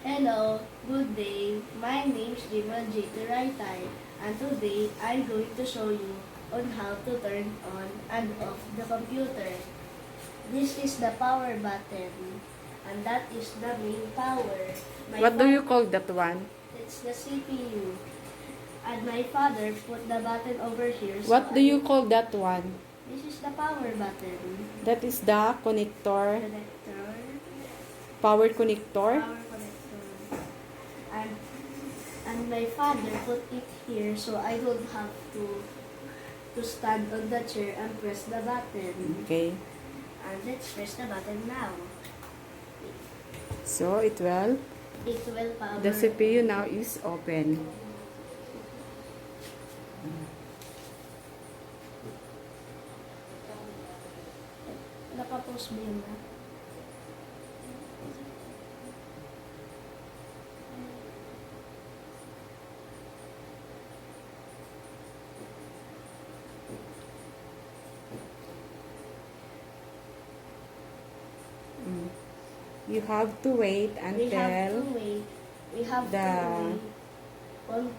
Hello, good day. My name is Jimal J. Turaytay, and today I'm going to show you on how to turn on and off the computer. This is the power button, and that is the main power. What do you call that one? It's the CPU. And my father put the button over here. What do you call that one? This is the power button. That is the connector, Connector. power connector. Power connector. And my father put it here so I don't have to stand on the chair and press the button. Okay. And let's press the button now. So it will. It will power. The CPU now is open. Nakapost ba yun na? You have to wait We have until to wait. We have the to wait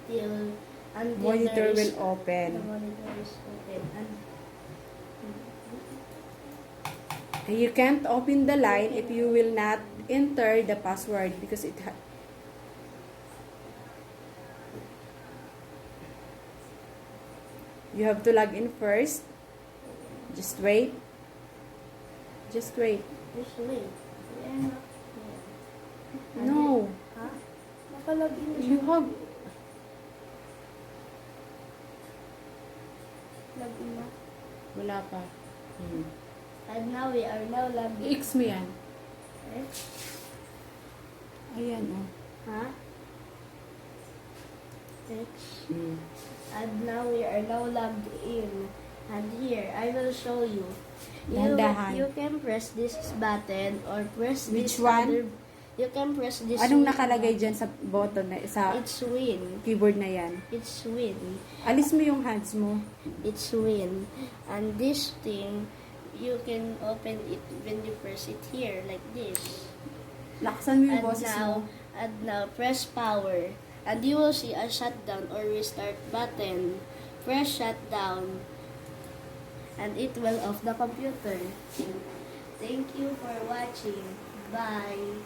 until monitor there is- will open. The monitor is open. And You can't open the line if you will not enter the password because you have to log in first. Just wait. Just wait. just wait. Yeah. No. Ha? Nakalagin na siya. You have Login na. wala pa. And now we are now logged in. I-X mo yan. Eh? Ayan oh. Ha? X. And now we are now logged in. And here, I will show you. Dahan-dahan. You can press this button or press Which this one? other. You can press this. Anong win nakalagay button. dyan sa button na sa It's win. keyboard na yan? It's win. Alis mo yung hands mo. It's win. And this thing, you can open it when you press it here, like this. Laksan mo yung And boses now, mo. and now press power. And you will see a shutdown or restart button. Press shutdown. And it will off the computer. Thank you for watching. Bye.